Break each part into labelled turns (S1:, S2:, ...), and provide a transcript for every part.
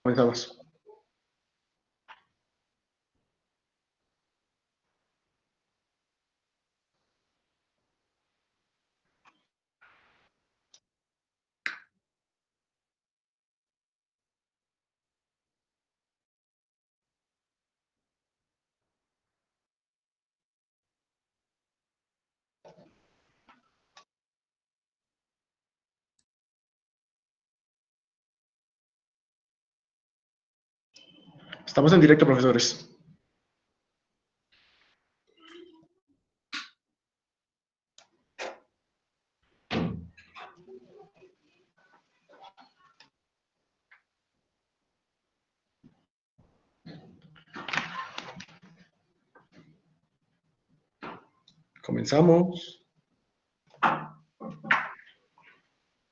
S1: Comenzamos. Estamos en directo, profesores. Comenzamos.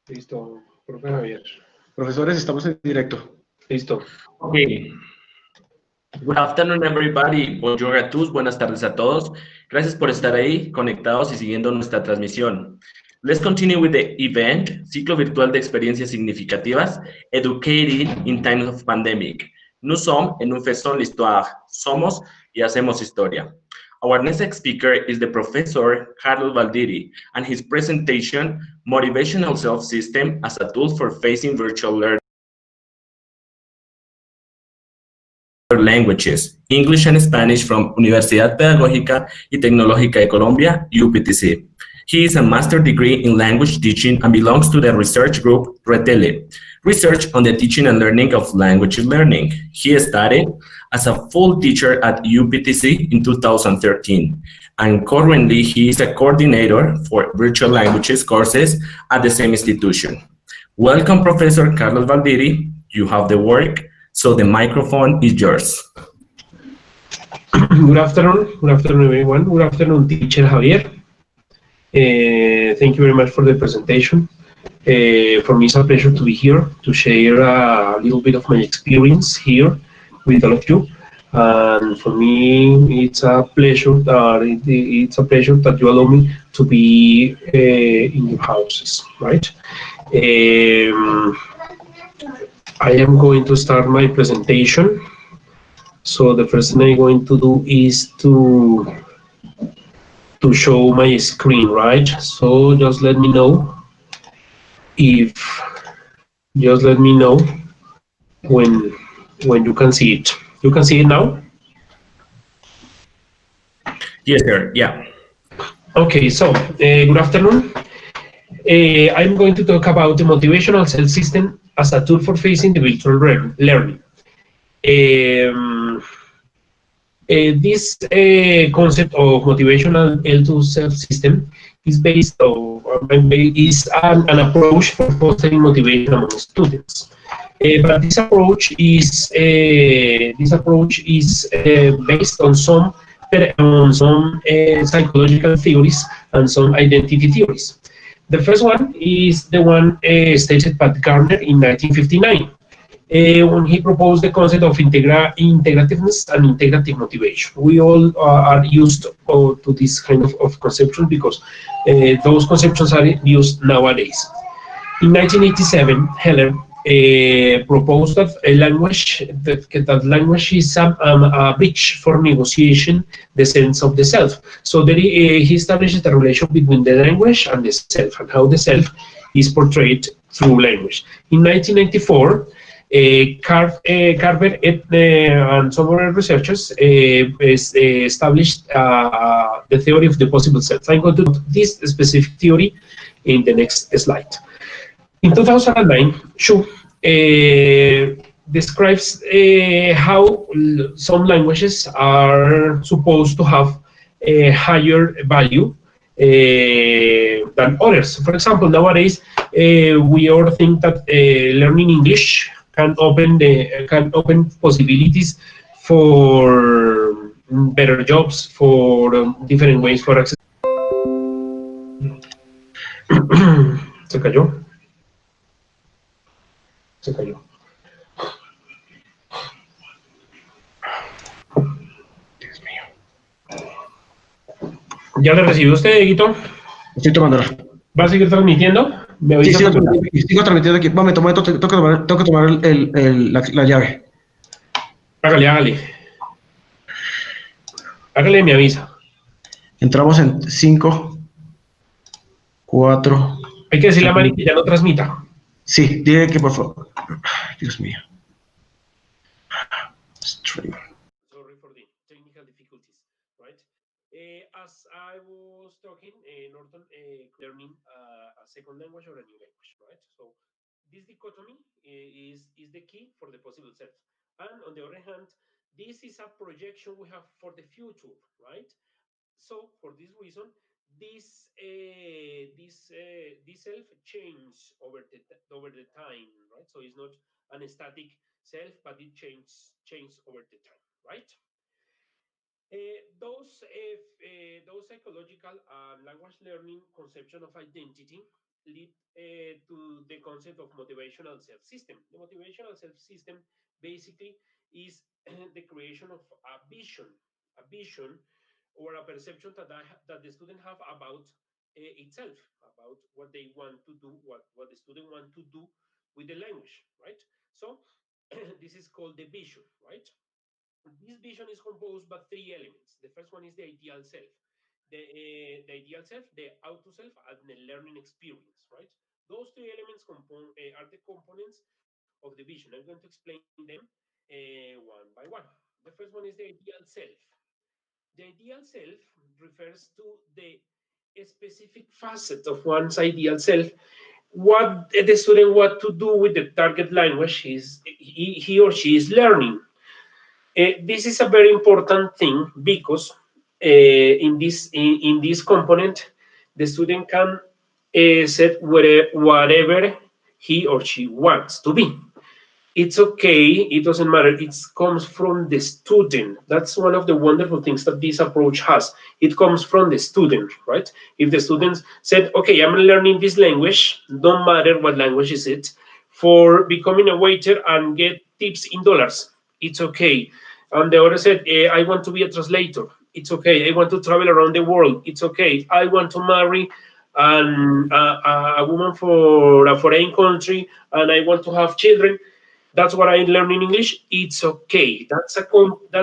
S2: Listo, profe Javier.
S1: Profesores, estamos en directo.
S2: Listo.
S3: Okay. Good afternoon, everybody. Bonjour a tous. Buenas tardes a todos. Gracias por estar ahí, conectados y siguiendo nuestra transmisión. Let's continue with the event, Ciclo Virtual de Experiencias Significativas, Educated in Times of Pandemic. Nous sommes en un faisons l'histoire. Somos y hacemos historia. Our next speaker is the Professor Carlos Valdiri and his presentation, Motivational Self-System as a Tool for Facing Virtual Learning. Languages, English and Spanish from Universidad Pedagógica y Tecnológica de Colombia, UPTC. He is a master's degree in language teaching and belongs to the research group RETELE, research on the teaching and learning of language learning. He studied as a full teacher at UPTC in 2013, and currently he is a coordinator for virtual languages courses at the same institution. Welcome, Professor Carlos Valdiri. You have the work. So the microphone is yours.
S2: Good afternoon everyone. Good afternoon, teacher Javier. Thank you very much for the presentation. For me, it's a pleasure to be here to share a little bit of my experience here with all of you. And for me, it's a pleasure. It's a pleasure that you allow me to be in your houses, right? I am going to start my presentation. So the first thing I'm going to do is to show my screen, right? So just let me know when you can see it. You can see it now?
S3: Yes, sir. Yeah.
S2: Okay, so good afternoon. I'm going to talk about the motivational self-system as a tool for facing the virtual learning. This concept of motivational L2 self-system is based on an approach for fostering motivation among students. But this approach is based on some psychological theories and some identity theories. The first one is the one stated by Gardner in 1959, when he proposed the concept of integrativeness and integrative motivation. We all are used to this kind of conception because those conceptions are used nowadays. In 1987, Heller proposed that language is a bridge for negotiation the sense of the self. So there he established the relation between the language and the self, and how the self is portrayed through language. In 1994, Carver and some other researchers established the theory of the possible self. I'm going to do this specific theory in the next slide. In 2009, Shu describes how some languages are supposed to have a higher value than others. For example, nowadays we all think that learning English can open possibilities for better jobs, for different ways for access. Se cayó. Se cayó.
S1: Dios mío.
S2: ¿Ya le recibió usted, Dieguito?
S1: Estoy tomándola.
S2: ¿Va a seguir transmitiendo? Me
S1: Sí,
S2: avisa cuando ya.
S1: sigo transmitiendo aquí. Un momento, tengo que tomar la llave.
S2: Hágale, hágale. Hágale, me avisa.
S1: Entramos en 5, 4.
S2: Hay que decirle a Mari que ya no transmita.
S1: Sí, dile que por favor. Dios mío. Stream.
S2: Sorry for the technical difficulties, right? As I was talking, Norton learning a second language or a new language, right? So this dichotomy is the key for the possible self. And on the other hand, this is a projection we have for the future, right? So for this reason, this self changes over the time, right? So it's not an static self, but it changes over the time, right? Those psychological language learning conception of identity lead to the concept of motivational self-system. The motivational self-system basically is the creation of a vision or a perception that the student have about itself, about what they want to do, what the student want to do with the language, right? So this is called the vision, right? This vision is composed by three elements. The first one is the ideal self. The ideal self, the auto self, and the learning experience, right? Those three elements are the components of the vision. I'm going to explain them one by one. The first one is the ideal self. The ideal self refers to the specific facet of one's ideal self, what the student want to do with the target language he or she is learning. This is a very important thing because in this component, the student can set whatever he or she wants to be. It's okay, it doesn't matter, it comes from the student. That's one of the wonderful things that this approach has. It comes from the student, right? If the students said, okay, I'm learning this language, don't matter what language is it, for becoming a waiter and get tips in dollars, it's okay. And the other said, I want to be a translator, it's okay. I want to travel around the world, it's okay. I want to marry a woman for a foreign country and I want to have children. That's what I learn in English. It's okay. That's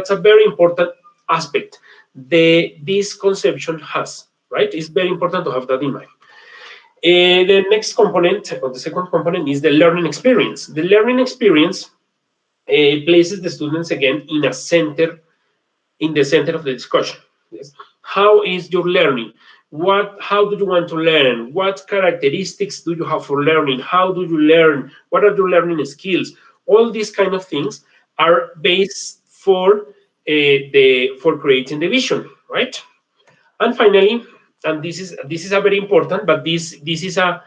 S2: a very important aspect this conception has, right? It's very important to have that in mind. The next component, or the second component, is the learning experience. The learning experience places the students again in the center of the discussion. Yes. How is your learning? How do you want to learn? What characteristics do you have for learning? How do you learn? What are your learning skills? All these kind of things are based for creating the vision, right? And finally, and this is a very important, but this is not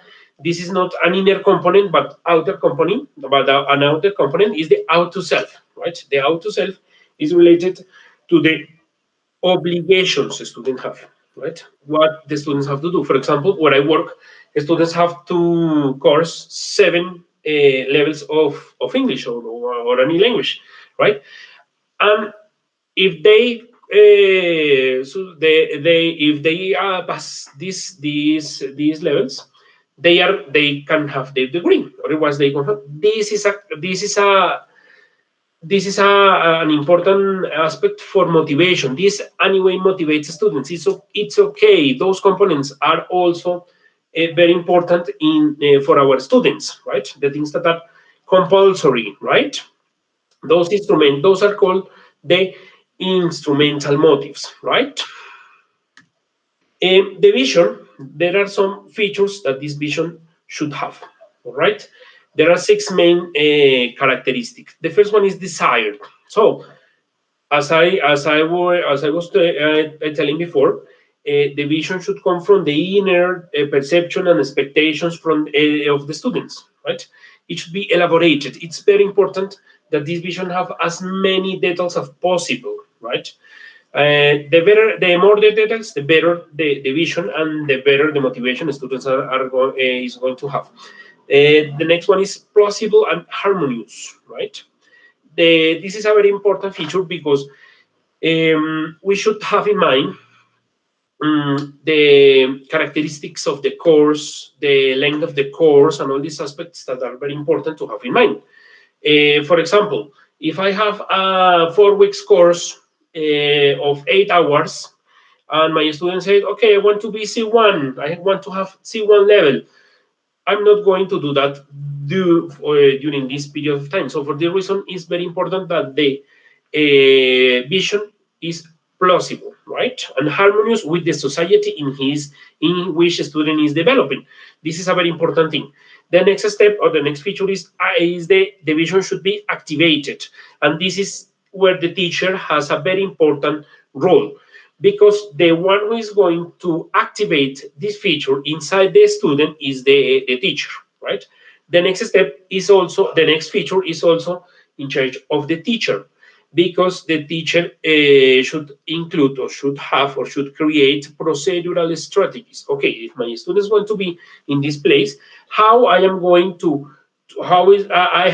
S2: an inner component, but outer component. But an outer component is the auto self, right? The auto self is related to the obligations students have, right? What the students have to do. For example, where I work, students have to course 7 levels of English or any language, right? And if they if they pass these levels, they can have their degree. Otherwise, they can have. This is an important aspect for motivation. This anyway motivates students. It's okay. Those components are also very important for our students, right? The things that are compulsory, right? Those are called the instrumental motives, right? The vision, there are some features that this vision should have, all right? There are 6 main characteristics. The first one is desired. So, as I was telling before, the vision should come from the inner perception and expectations of the students, right? It should be elaborated. It's very important that this vision have as many details as possible, right? The more the details, the better the vision and the better the motivation the students is going to have. The next one is plausible and harmonious, right? This is a very important feature because we should have in mind the characteristics of the course, the length of the course, and all these aspects that are very important to have in mind. For example, if I have a 4 weeks course of 8 hours, and my student said, okay, I want to be C1, I want to have C1 level, I'm not going to do that during this period of time. So for this reason, it's very important that the vision is plausible, right, and harmonious with the society in which the student is developing. This is a very important thing. The next step or the next feature is the vision should be activated, and this is where the teacher has a very important role, because the one who is going to activate this feature inside the student is the teacher, right? The next step is also, the next feature is also in charge of the teacher, because the teacher should include or should have or should create procedural strategies. Okay, if my student is going to be in this place, how I am going to, how is I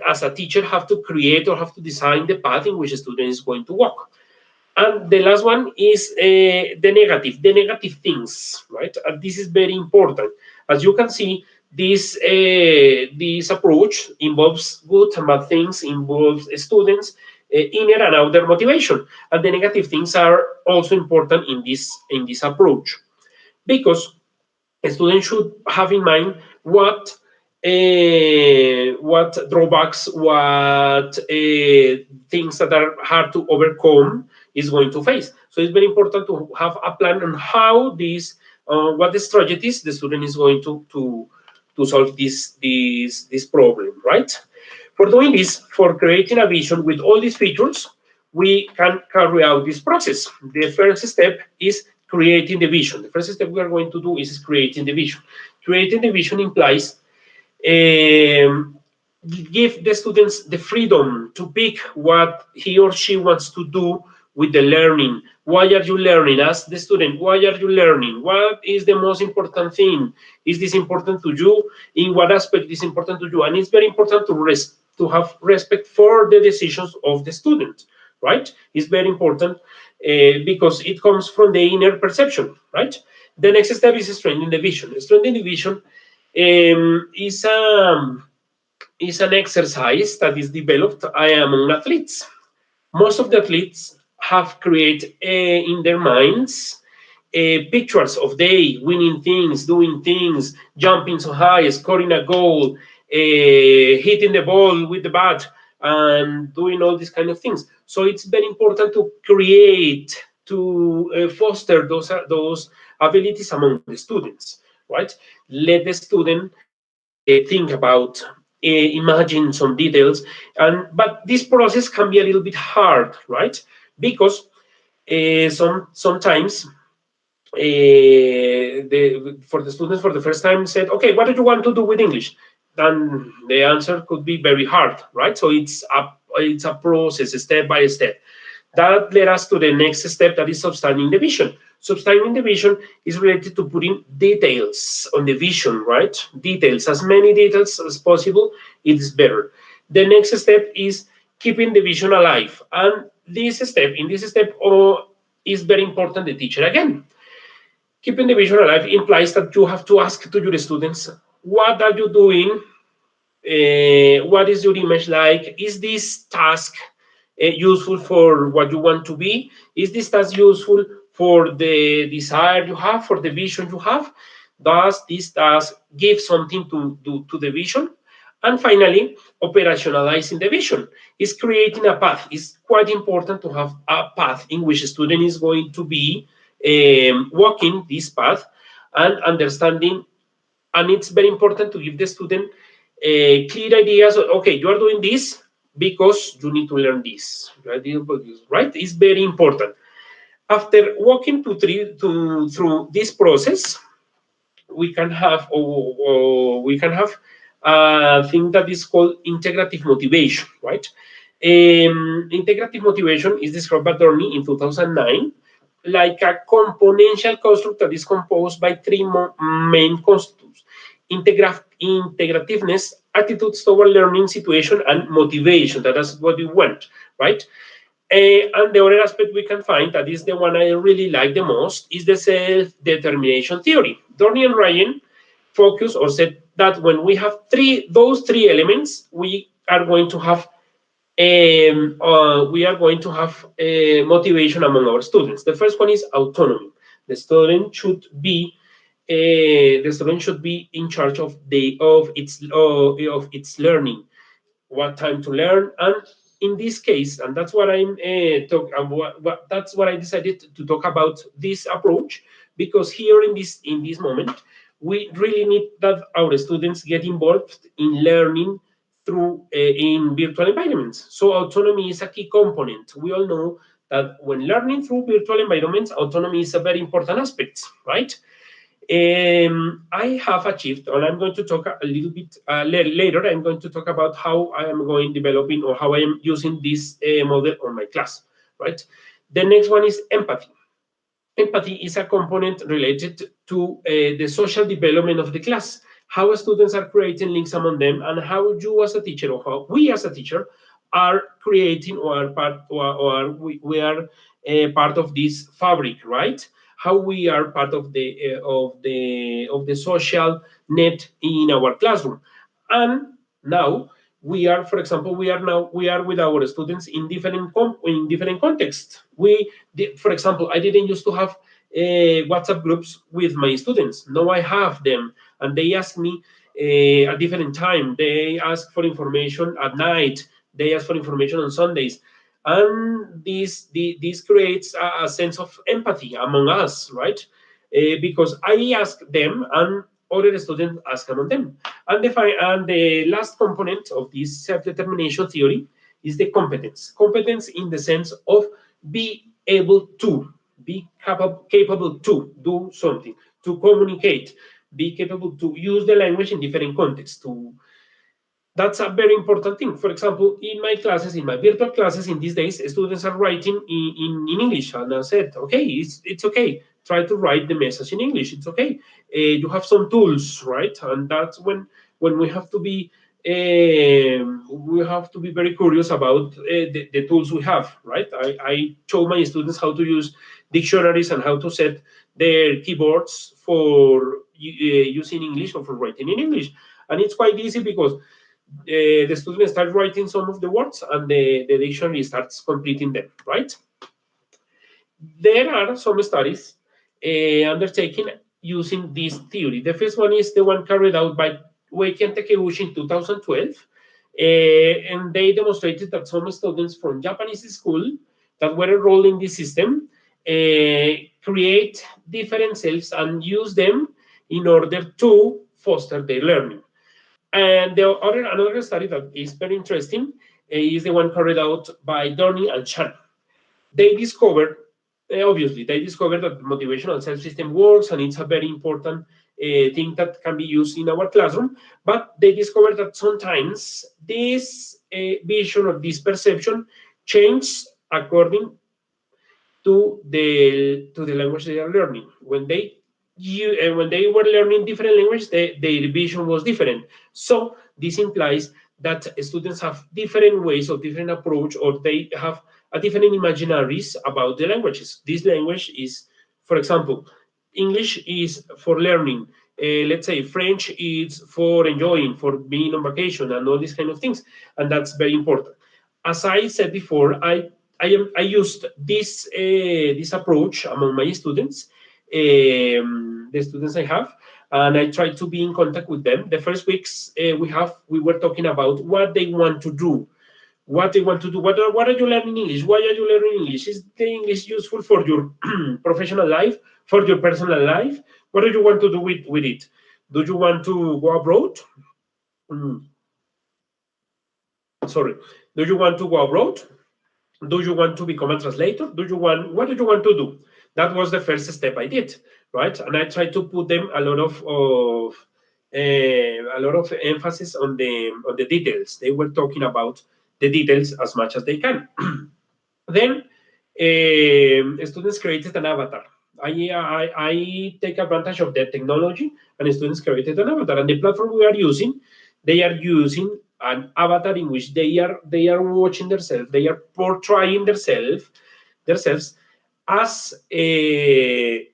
S2: as a teacher have to create or have to design the path in which a student is going to walk. And the last one is the negative things, right? And this is very important. As you can see, this approach involves good and bad things, involves students' inner and outer motivation. And the negative things are also important in this approach, because a student should have in mind what drawbacks, what things that are hard to overcome is going to face. So it's very important to have a plan on how this, what the strategies the student is going to solve this problem, right? For doing this, for creating a vision with all these features, we can carry out this process. The first step is creating the vision. The first step we are going to do is creating the vision. Creating the vision implies give the students the freedom to pick what he or she wants to do with the learning. Why are you learning? Ask the student, why are you learning? What is the most important thing? Is this important to you? In what aspect is important to you? And it's very important to have respect for the decisions of the student, right? It's very important because it comes from the inner perception, right? The next step is strengthening the vision. Strengthening the vision is an exercise that is developed among athletes. Most of the athletes have created in their minds pictures of they winning things, doing things, jumping so high, scoring a goal, hitting the ball with the bat, and doing all these kind of things. So it's very important to create, to foster those abilities among the students, right? Let the student think about, imagine some details, but this process can be a little bit hard, right? Because sometimes for the students for the first time said, okay, what do you want to do with English? And the answer could be very hard, right? So it's a process, step by step. That led us to the next step, that is substanding the vision. Substanding the vision is related to putting details on the vision, right? Details, as many details as possible, it is better. The next step is keeping the vision alive. And in this step, is very important, the teacher again. Keeping the vision alive implies that you have to ask to your students, what are you doing? What is your image like? Is this task useful for what you want to be? Is this task useful for the desire you have, for the vision you have? Does this task give something to the vision? And finally, operationalizing the vision is creating a path. It's quite important to have a path in which a student is going to be walking this path and understanding. And it's very important to give the student clear ideas. Okay, you are doing this because you need to learn this, right? It's very important. After walking through this process, we can have a thing that is called integrative motivation, right? Integrative motivation is described by Dorney in 2009 like a componential construct that is composed by three main constituents: integrativeness, attitudes toward learning, situation, and motivation. That is what we want, right? And the other aspect we can find, that is the one I really like the most, is the self-determination theory. Dorney and Ryan focus or said that when we have those three elements, we are going to have motivation among our students. The first one is autonomy. The student should be in charge of its learning, what time to learn, and in this case, and that's what that's what I decided to talk about this approach, because here in this moment, we really need that our students get involved in learning through in virtual environments. So autonomy is a key component. We all know that when learning through virtual environments, autonomy is a very important aspect, right? I have achieved, and I'm going to talk a little bit later, I'm going to talk about how I am going developing or how I am using this model on my class, right? The next one is empathy. Empathy is a component related to the social development of the class, how students are creating links among them, and how you as a teacher, or how we as a teacher are creating or are part, or we are part of this fabric, right? How we are part of the social net in our classroom. And now we are, for example, we are with our students in different contexts. For example, I didn't used to have WhatsApp groups with my students. Now I have them, and they ask me at different time. They ask for information at night. They ask for information on Sundays, and this creates a sense of empathy among us, right? Because I ask them, and other students ask among them. And the last component of this self-determination theory is the competence. Competence in the sense of be able to, be capable to do something, to communicate, be capable to use the language in different contexts. That's a very important thing. For example, in my classes, in my virtual classes in these days, students are writing in English. And I said, okay, it's okay. Try to write the message in English. It's okay. You have some tools, right? And that's when we have to be very curious about the tools we have, right? I show my students how to use dictionaries and how to set their keyboards for using English or for writing in English. And it's quite easy because the student starts writing some of the words and the dictionary starts completing them, right? There are some studies undertaken using this theory. The first one is the one carried out by Ueki and Takeuchi in 2012. And they demonstrated that some students from Japanese school that were enrolled in this system create different selves and use them in order to foster their learning. And another study that is very interesting is the one carried out by Dorney and Chan. They discovered, obviously, that motivational self-system works, and it's a very important thing that can be used in our classroom. But they discovered that sometimes this vision or this perception changes according to the language they are learning. When they were learning different languages, their vision was different. So this implies that students have different ways or different approach, or they have a different imaginaries about the languages. This language is, for example, English is for learning. Let's say French is for enjoying, for being on vacation, and all these kind of things. And that's very important. As I said before, I used this approach among my students, the students I have, and I try to be in contact with them. The first weeks we were talking about what they want to do. What they want to do. What are you learning English? Why are you learning English? Is the English useful for your professional life, for your personal life? What do you want to do with it? Do you want to go abroad? Sorry. Do you want to go abroad? Do you want to become a translator? What do you want to do? That was the first step I did, right? And I tried to put them a lot of emphasis on the details. They were talking about the details as much as they can. Then students created an avatar. I take advantage of that technology, and students created an avatar. And the platform we are using, they are using an avatar in which they are watching themselves, they are portraying themselves as a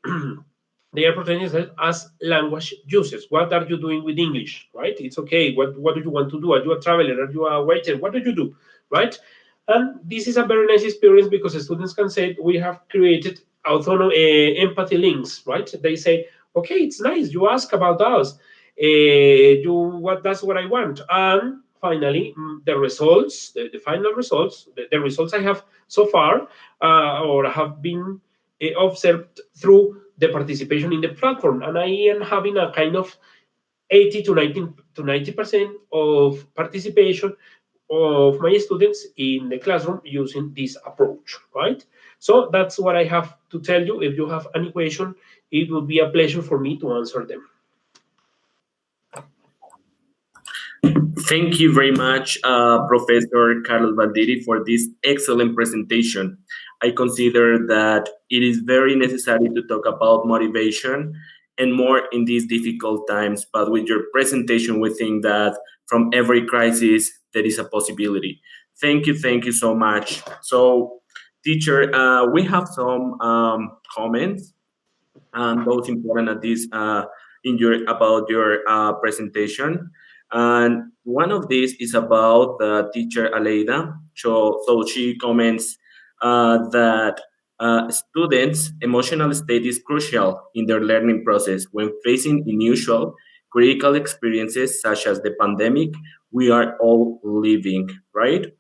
S2: they are portraying themselves as language users. What are you doing with English, right? It's okay. What do you want to do? Are you a traveler? Are you a waiter? What do you do, right? And this is a very nice experience because the students can say we have created autonomy, empathy links, right? They say, okay, it's nice. You ask about us. That's what I want. And finally, the results, the final results, the results I have so far or have been observed through the participation in the platform, and I am having a kind of 80 to 90% of participation of my students in the classroom using this approach, right? So that's what I have to tell you. If you have any question, it would be a pleasure for me to answer them.
S3: Thank you very much, Professor Carlos Valdiri, for this excellent presentation. I consider that it is very necessary to talk about motivation and more in these difficult times. But with your presentation, we think that from every crisis, there is a possibility. Thank you so much. So, teacher, we have some comments, and those important at this about your presentation. And one of these is about the teacher Aleida. So she comments that students' emotional state is crucial in their learning process when facing unusual critical experiences such as the pandemic we are all living, right?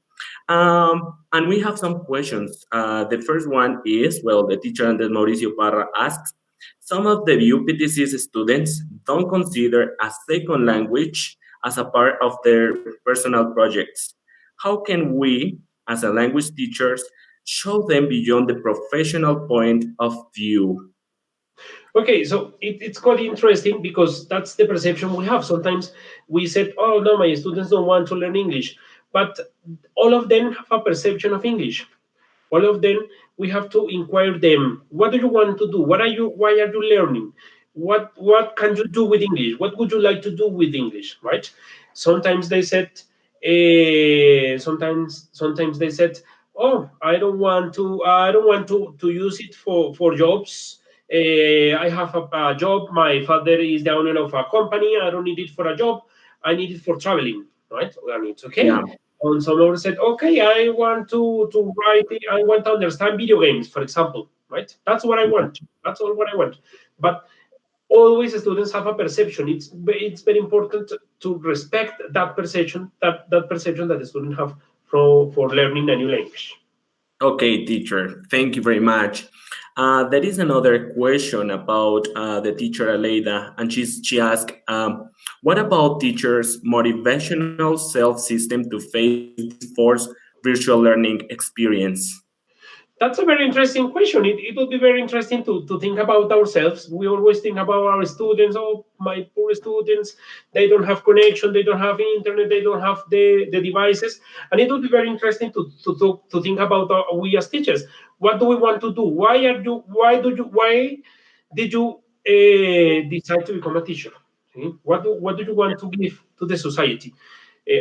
S3: And we have some questions. The first one is, well, the teacher Andres Mauricio Parra asks, some of the UPTC's students don't consider a second language as a part of their personal projects. How can we, as a language teachers, show them beyond the professional point of view?
S2: Okay, so it's quite interesting because that's the perception we have. Sometimes we said, oh, no, my students don't want to learn English. But all of them have a perception of English. All of them, we have to inquire them. What do you want to do? Why are you learning? What can you do with English? What would you like to do with English, right? Sometimes they said, sometimes they said, oh, I don't want to use it for jobs. I have a job. My father is the owner of a company. I don't need it for a job. I need it for traveling, right? And it's okay.
S3: Yeah.
S2: And someone said, okay, I want to write. I want to understand video games, for example, right? That's what I want. That's all what I want. But always students have a perception. It's very important to respect that perception, that perception that the student have for learning a new language.
S3: Okay, teacher, thank you very much. There is another question about the teacher Aleida, and she asked, what about teachers' motivational self-system to face this forced virtual learning experience?
S2: That's a very interesting question. It will be very interesting to think about ourselves. We always think about our students. Oh, my poor students, they don't have connection, they don't have internet, they don't have the devices. And it will be very interesting to think about we as teachers. What do we want to do? Why did you decide to become a teacher? See? What do you want to give to the society?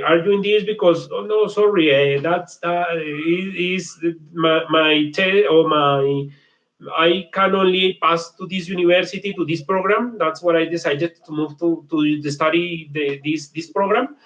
S2: Are you in this because, oh no, sorry, that's is my or my I can only pass to this university, to this program. That's what I decided to move to the study this program.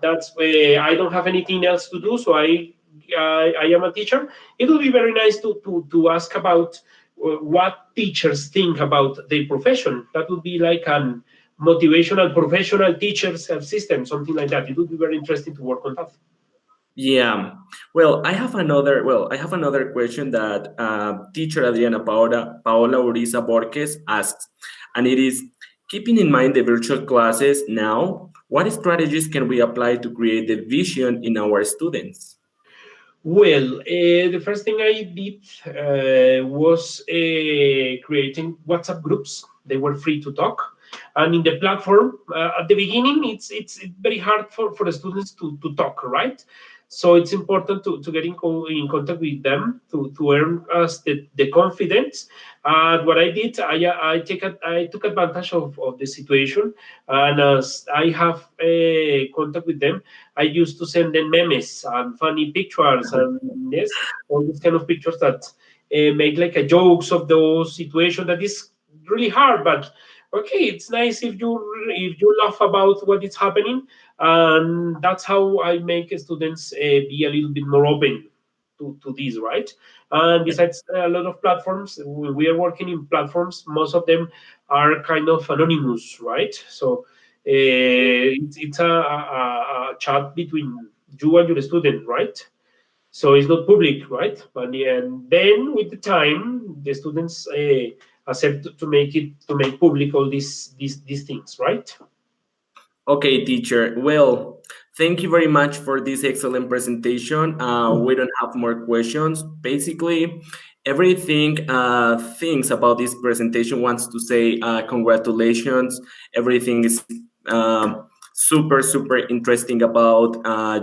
S2: That's I don't have anything else to do, so I am a teacher. It would be very nice to ask about what teachers think about their profession. That would be like an motivational professional teachers system, something like that. It would be very interesting to work on that.
S3: Yeah. Well, I have another question that teacher Adriana Paola Uriza Borges asks, and it is, keeping in mind the virtual classes now, what strategies can we apply to create the vision in our students?
S2: Well, the first thing I did was creating WhatsApp groups. They were free to talk, and in the platform at the beginning, it's very hard for the students to talk, right? So it's important to get in contact with them to earn us the confidence. And what I did, I took advantage of the situation, and as I have contact with them, I used to send them memes and funny pictures, and yes, all these kind of pictures that make like a jokes of those situation that is really hard, but okay, it's nice if you laugh about what is happening, and that's how I make students be a little bit more open to this, right? And besides a lot of platforms, we are working in platforms. Most of them are kind of anonymous, right? So it's a chat between you and your student, right? So it's not public, right? But and then with the time, the students accept to make public all these things, right?
S3: Okay, teacher. Well, thank you very much for this excellent presentation. We don't have more questions. Basically, everything thinks about this presentation wants to say congratulations. Everything is super, super interesting about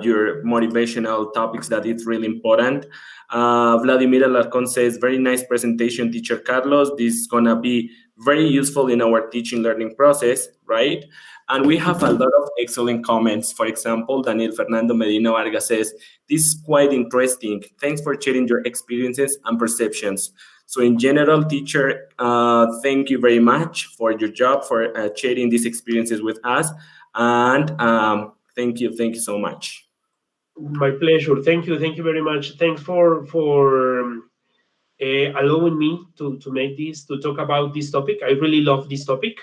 S3: your motivational topics that it's really important. Vladimir Alarcon says, very nice presentation, teacher Carlos. This is gonna be very useful in our teaching learning process, right? And we have a lot of excellent comments. For example, Daniel Fernando Medina Vargas says, this is quite interesting. Thanks for sharing your experiences and perceptions. So in general, teacher, thank you very much for your job, for sharing these experiences with us. And thank you so much.
S2: My pleasure. Thank you very much. Thanks for allowing me to make this, to talk about this topic. I really love this topic.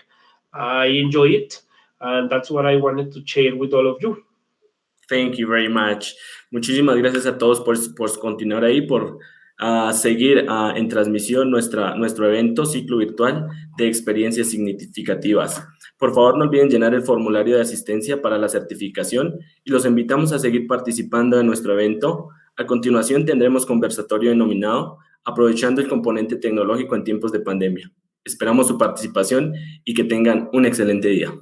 S2: I enjoy it, and that's what I wanted to share with all of you.
S3: Thank you very much. Muchísimas gracias a todos por continuar ahí, por seguir en transmisión nuestro evento Ciclo Virtual de Experiencias Significativas. Por favor, no olviden llenar el formulario de asistencia para la certificación y los invitamos a seguir participando en nuestro evento. A continuación tendremos conversatorio denominado Aprovechando el componente tecnológico en tiempos de pandemia. Esperamos su participación y que tengan un excelente día.